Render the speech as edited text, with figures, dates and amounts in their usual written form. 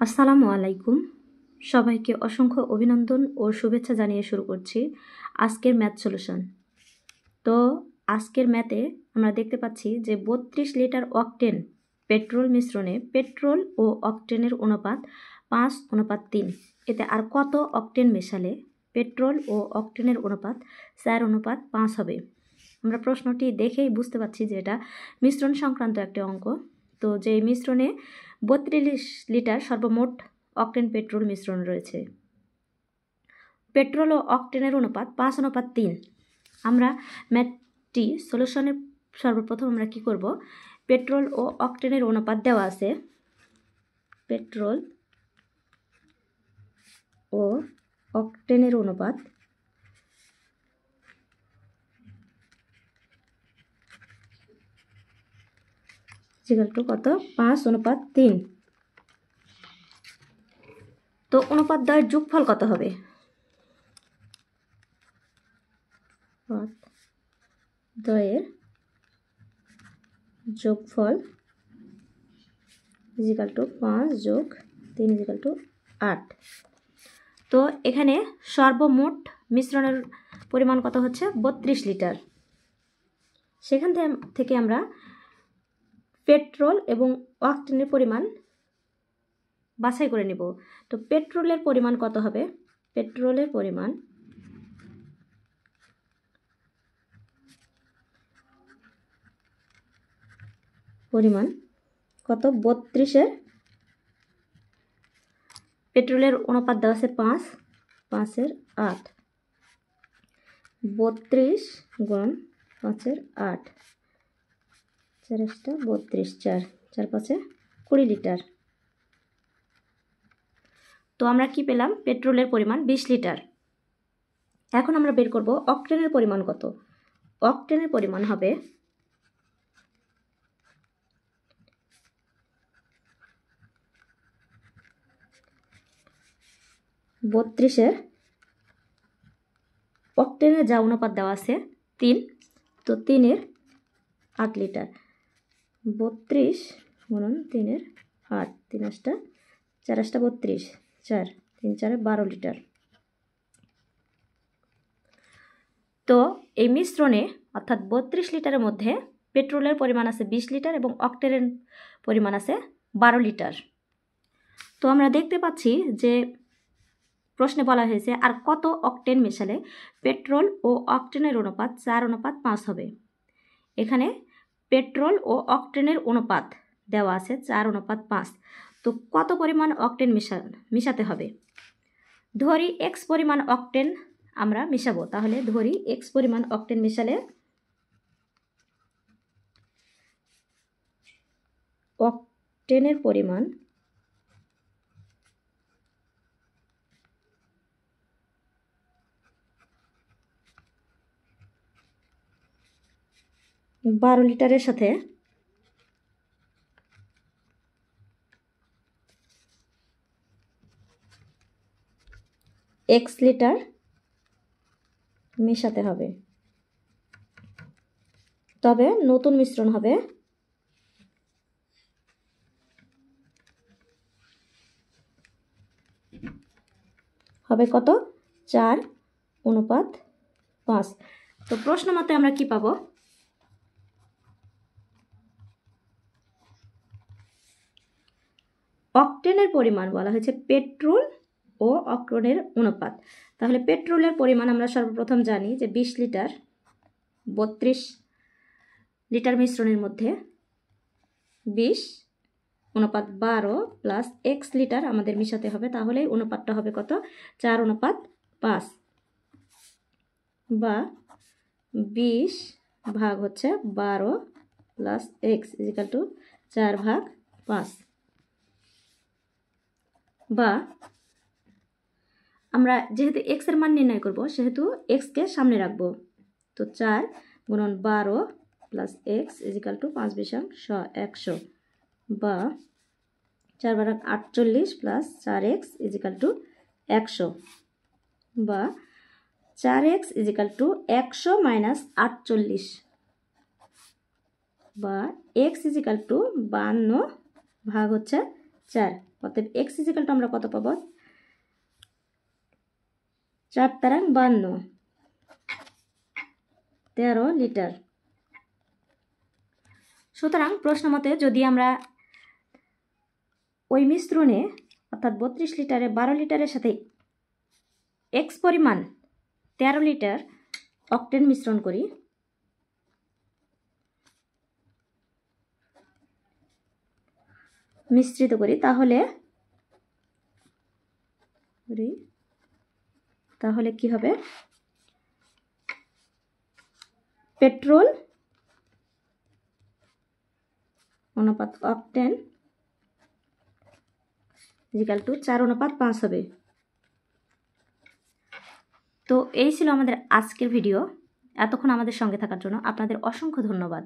আসসালামু আলাইকুম। সবাইকে অসংখ্য অভিনন্দন ও শুভেচ্ছা জানিয়ে শুরু করছি আজকের ম্যাথ সলিউশন। তো আজকের ম্যাথে আমরা দেখতে পাচ্ছি যে 32 লিটার অকটেন পেট্রোল মিশ্রণে পেট্রোল ও অকটেনের অনুপাত 5:3। এতে আর কত অকটেন মেশালে পেট্রোল ও অকটেনের অনুপাত 4:5 হবে? আমরা প্রশ্নটি দেখেই বুঝতে পারছি যে এটা মিশ্রণ সংক্রান্ত একটি অঙ্ক। তো যে মিশ্রণে 32 লিটার সর্বমোট অকটেন পেট্রোল মিশ্রণ রয়েছে। পেট্রোল ও অকটেনের অনুপাত 5:3। আমরা ম্যাথটি সলিউশনের সর্বপ্রথম আমরা কি করব, পেট্রোল ও অকটেনের অনুপাত দেওয়া আছে। পেট্রোল ও অকটেনের অনুপাত কত? 5:3। তো অনুপাত দ্বয়ের যোগফল কত হবে? দ্বয়ের যোগফল 5 যোগ 3 8। তো এখানে সর্বমোট মিশ্রণের পরিমাণ কত হচ্ছে? 32 লিটার। সেখান থেকে আমরা পেট্রোল এবং অকটেনের পরিমাণ বাছাই করে নেব। তো পেট্রোলের পরিমাণ কত হবে? পেট্রোলের পরিমাণ কত? 32-এর পেট্রোলের অনুপাত দেওয়া আছে 5, 5-এর 8। 32 গুণ 5-এর 8, 4 32, 4 5 20 লিটার। তো আমরা কি পেলাম? পেট্রোলের পরিমাণ 20 লিটার। এখন আমরা বের করব অকটেনের পরিমাণ কত। অকটেনের পরিমাণ হবে 32-এর অকটেনের যা অনুপাত দেওয়া আছে 3, তো 3-এর 8 লিটার। 32 গুণন 3-এর 8, 3 8 4 8 32, 4 3 4 12 লিটার। তো এই মিশ্রণে অর্থাৎ 32 লিটারের মধ্যে পেট্রোলের পরিমাণ আছে 20 লিটার এবং অকটেনের পরিমাণ আছে 12 লিটার। তো আমরা দেখতে পাচ্ছি যে প্রশ্নে বলা হয়েছে আর কত অকটেন মেশালে পেট্রোল ও অকটেনের অনুপাত 4:5 হবে। এখানে পেট্রোল ও অকটেনের অনুপাত দেওয়া আছে 4:5। তো কত পরিমাণ অকটেন মিশাতে হবে? ধরি এক্স পরিমাণ অকটেন আমরা মিশাবো। তাহলে ধরি এক্স পরিমাণ অকটেন মিশালে অকটেনের পরিমাণ 12 লিটারের সাথে x লিটার মেশাতে হবে। তবে নতুন মিশ্রণ হবে কত? 4:5। তো প্রশ্ন মতে আমরা কি পাবো? অকটেনের পরিমাণ বলা হয়েছে পেট্রোল ও অকটেনের অনুপাত। তাহলে পেট্রোলের পরিমাণ আমরা সর্বপ্রথম জানি যে 20 লিটার। 32 লিটার মিশ্রণের মধ্যে 20:12 প্লাস x লিটার আমাদের মিশাতে হবে। তাহলে অনুপাতটা হবে কত? 4:5 বা 20 ভাগ হচ্ছে 12 প্লাস x = 4/5। বা আমরা যেহেতু x এর মান নির্ণয় করব সেহেতু x কে সামনে রাখবো। তো 4 গুণন 12 প্লাস x = 5 × 100 বা 4 × 48 প্লাস 4x = 100 বা 4x = 100 - 48 বা x = 52 ভাগ হচ্ছে 4। অতএব x ইজিক্যাল টু আমরা কত পাবো? 4 তারাং 52, 13 লিটার। সুতরাং প্রশ্ন মতে যদি আমরা ওই মিশ্রণে অর্থাৎ 32 লিটারে 12 লিটারের সাথে x পরিমাণ 13 লিটার অক্টেন মিশ্রণ করি, মিশ্রিত করি, তাহলে কি হবে? পেট্রোল অনুপাত অক্টেন ইকুয়াল টু 4:5 হবে। তো এই ছিল আমাদের আজকের ভিডিও। এতক্ষণ আমাদের সঙ্গে থাকার জন্য আপনাদের অসংখ্য ধন্যবাদ।